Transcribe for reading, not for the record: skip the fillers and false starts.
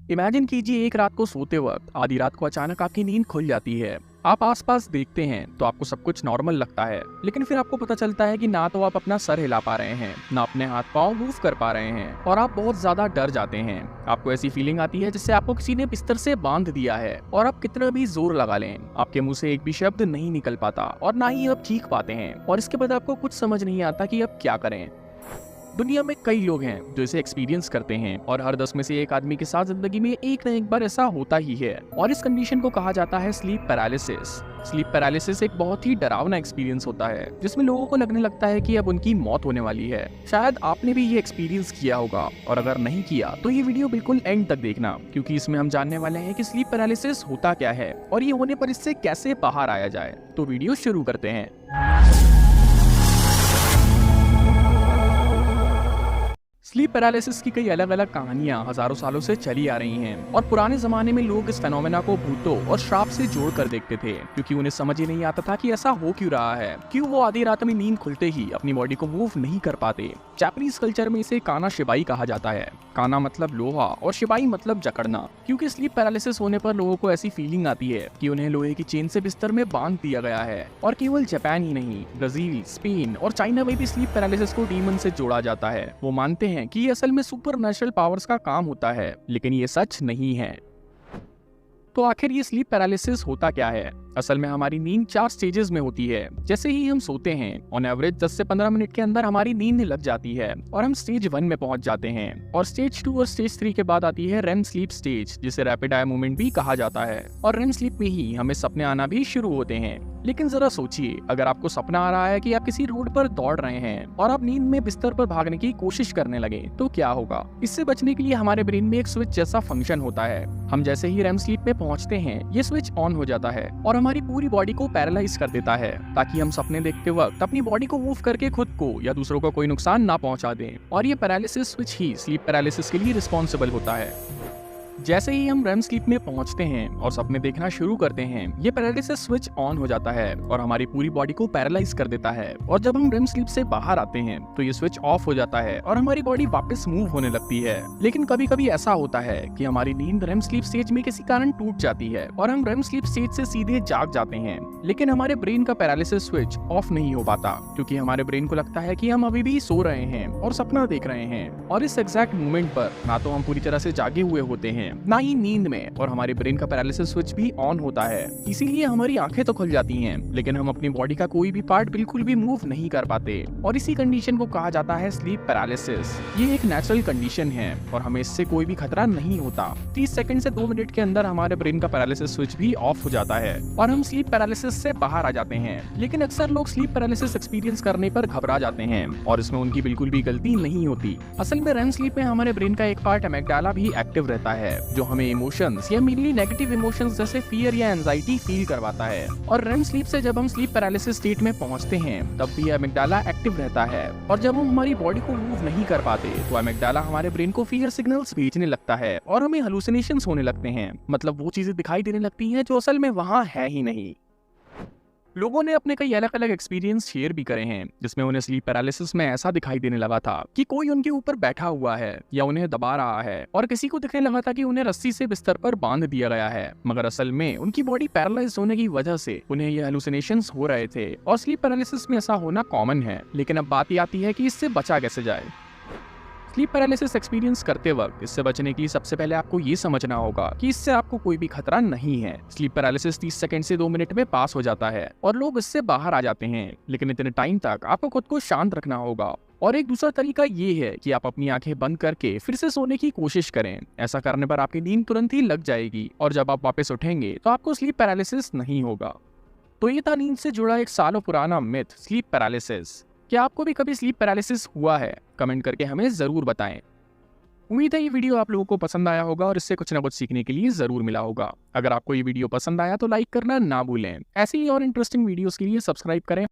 Imagine कीजिए एक रात को सोते वक्त आधी रात को अचानक आपकी नींद खुल जाती है। आप आसपास देखते हैं तो आपको सब कुछ नॉर्मल लगता है, लेकिन फिर आपको पता चलता है कि ना तो आप अपना सर हिला पा रहे हैं, ना अपने हाथ पांव मूव कर पा रहे हैं और आप बहुत ज्यादा डर जाते हैं। आपको ऐसी फीलिंग आती है जैसे आपको किसी ने बिस्तर से बांध दिया है और आप कितना भी जोर लगा लें, आपके मुंह से एक भी शब्द नहीं निकल पाता और ना ही आप चीख पाते हैं और इसके बाद आपको कुछ समझ नहीं आता कि अब क्या करें। दुनिया में कई लोग हैं जो इसे एक्सपीरियंस करते हैं और हर 10 में से एक आदमी के साथ जिंदगी में एक न एक बार ऐसा होता ही है और इस कंडीशन को कहा जाता है स्लीप पैरालिसिस। स्लीप पैरालिसिस एक बहुत ही डरावना एक्सपीरियंस होता है जिसमें लोगों को लगने लगता है कि अब उनकी मौत होने वाली है। शायद आपने भी ये एक्सपीरियंस किया होगा और अगर नहीं किया तो ये वीडियो बिल्कुल एंड तक देखना, क्योंकि इसमें हम जानने वाले हैं कि स्लीप पैरालिसिस होता क्या है और ये होने पर इससे कैसे बाहर आया जाए। तो वीडियो शुरू करते हैं। स्लीप पैरालिसिस की कई अलग अलग कहानियां हजारों सालों से चली आ रही हैं और पुराने जमाने में लोग इस फेनोमेना को भूतों और श्राप से जोड़कर देखते थे, क्योंकि उन्हें समझ ही नहीं आता था कि ऐसा हो क्यों रहा है, क्यों वो आधी रात में नींद खुलते ही अपनी बॉडी को मूव नहीं कर पाते। जापानीज कल्चर में इसे काना शिबाई कहा जाता है। काना मतलब लोहा और शिबाई मतलब जकड़ना, क्योंकि स्लीप पैरालिसिस होने पर लोगों को ऐसी फीलिंग आती है कि उन्हें लोहे की चेन से बिस्तर में बांध दिया गया है। और केवल जापान ही नहीं, ब्राजील, स्पेन और चाइना में भी स्लीप पैरालिसिस को डीमन से जोड़ा जाता है। वो मानते हैं कि ये असल में सुपर नेचुरल पावर्स का काम होता है, लेकिन ये सच नहीं है। तो आखिर ये स्लीप पैरालिसिस होता क्या है? असल में हमारी नींद 4 स्टेजेस में होती है। जैसे ही हम सोते हैं ऑन एवरेज 10 से 15 मिनट के अंदर हमारी नींद लग जाती है और हम स्टेज 1 में पहुंच जाते हैं। और स्टेज 2 और स्टेज 3 के बाद आती है रेम स्लीप स्टेज, जिसे रैपिड आई मूवमेंट भी कहा जाता है। और रेम स्लीप में ही हमें सपने आना भी शुरू होते हैं। लेकिन जरा सोचिए, अगर आपको सपना आ रहा है कि आप किसी रोड पर दौड़ रहे हैं और आप नींद में बिस्तर पर भागने की कोशिश करने लगे तो क्या होगा? इससे बचने के लिए हमारे ब्रेन में एक स्विच जैसा फंक्शन होता है। हम जैसे ही रेम स्लीप में पहुंचते हैं ये स्विच ऑन हो जाता है और हमारी पूरी बॉडी को पैरालाइज कर देता है, ताकि हम सपने देखते वक्त अपनी बॉडी को मूव करके खुद को या दूसरों को कोई नुकसान ना पहुंचा दें। और ये पैरालिसिस स्विच ही स्लीप पैरालिसिस के लिए रिस्पॉन्सिबल होता है। जैसे ही हम रेम स्लीप में पहुंचते हैं और सपने देखना शुरू करते हैं, ये पैरालिसिस स्विच ऑन हो जाता है और हमारी पूरी बॉडी को पैरालाइज कर देता है। और जब हम रेम स्लीप से बाहर आते हैं तो ये स्विच ऑफ हो जाता है और हमारी बॉडी वापस मूव होने लगती है। लेकिन कभी कभी ऐसा होता है कि हमारी नींद रेम स्लीप स्टेज में किसी कारण टूट जाती है और हम रेम स्लीप स्टेज से सीधे जाग जाते हैं, लेकिन हमारे ब्रेन का पैरालिसिस स्विच ऑफ नहीं हो पाता, क्योंकि हमारे ब्रेन को लगता है कि हम अभी भी सो रहे हैं और सपना देख रहे हैं। और इस एग्जैक्ट मोमेंट पर ना तो हम पूरी तरह से जागे हुए होते हैं, ना ही नींद में, और हमारे ब्रेन का पैरालिसिस स्विच भी ऑन होता है। इसीलिए हमारी आंखें तो खुल जाती हैं, लेकिन हम अपनी बॉडी का कोई भी पार्ट बिल्कुल भी मूव नहीं कर पाते। और इसी कंडीशन को कहा जाता है स्लीप पैरालिसिस। ये एक नेचुरल कंडीशन है और हमें इससे कोई भी खतरा नहीं होता। 30 सेकंड से 2 मिनट के अंदर हमारे ब्रेन का पैरालिसिस स्विच भी ऑफ हो जाता है और हम स्लीप पैरालिसिस से बाहर आ जाते हैं। लेकिन अक्सर लोग स्लीप पैरालिसिस एक्सपीरियंस करने पर घबरा जाते हैं और इसमें उनकी बिल्कुल भी गलती नहीं होती। असल में रेम स्लीप में हमारे ब्रेन का एक पार्ट अमिग्डाला भी एक्टिव रहता है, जो हमें इमोशंस या मेनली नेगेटिव इमोशंस जैसे फियर या एंजाइटी फील करवाता है। और रेम स्लीप से जब हम स्लीप पैरालिसिस स्टेट में पहुंचते हैं तब भी अमिग्डाला एक्टिव रहता है और जब हम हमारी बॉडी को मूव नहीं कर पाते तो अमिग्डाला हमारे ब्रेन को फियर सिग्नल्स भेजने लगता है और हमें हेलुसिनेशंस होने लगते हैं। मतलब वो चीजें दिखाई देने लगती हैं जो असल में वहाँ है ही नहीं। लोगों ने अपने कई अलग अलग एक्सपीरियंस शेयर भी करे हैं, जिसमें उन्हें स्लीप पैरालिसिस में ऐसा दिखाई देने लगा था कि कोई उनके ऊपर बैठा हुआ है या उन्हें दबा रहा है, और किसी को दिखने लगा था कि उन्हें रस्सी से बिस्तर पर बांध दिया गया है, मगर असल में उनकी बॉडी पैरालाइज होने की वजह से उन्हें ये हेलुसिनेशंस हो रहे थे। और स्लीप पैरालिसिस में ऐसा होना कॉमन है, लेकिन अब बात ये आती है कि इससे बचा कैसे जाए। स्लीप पैरालिसिस एक्सपीरियंस करते वक्त इससे बचने के लिए सबसे पहले आपको ये समझना होगा कि इससे आपको कोई भी खतरा नहीं है। स्लीप पैरालिसिस 30 सेकंड से 2 मिनट में पास हो जाता है और लोग इससे बाहर आ जाते हैं, लेकिन इतने टाइम तक आपको खुद को शांत रखना होगा। और एक दूसरा तरीका ये है कि आप अपनी आंखें बंद करके फिर से सोने की कोशिश करें। ऐसा करने पर आपकी नींद तुरंत ही लग जाएगी और जब आप वापस उठेंगे तो आपको स्लीप पैरालिसिस नहीं होगा। तो ये था नींद से जुड़ा एक सालों पुराना मिथ, स्लीप पैरालिसिस। क्या आपको भी कभी स्लीप पैरालिसिस हुआ है? कमेंट करके हमें जरूर बताएं। उम्मीद है ये वीडियो आप लोगों को पसंद आया होगा और इससे कुछ ना कुछ सीखने के लिए जरूर मिला होगा। अगर आपको ये वीडियो पसंद आया तो लाइक करना ना भूलें। ऐसी ही और इंटरेस्टिंग वीडियोस के लिए सब्सक्राइब करें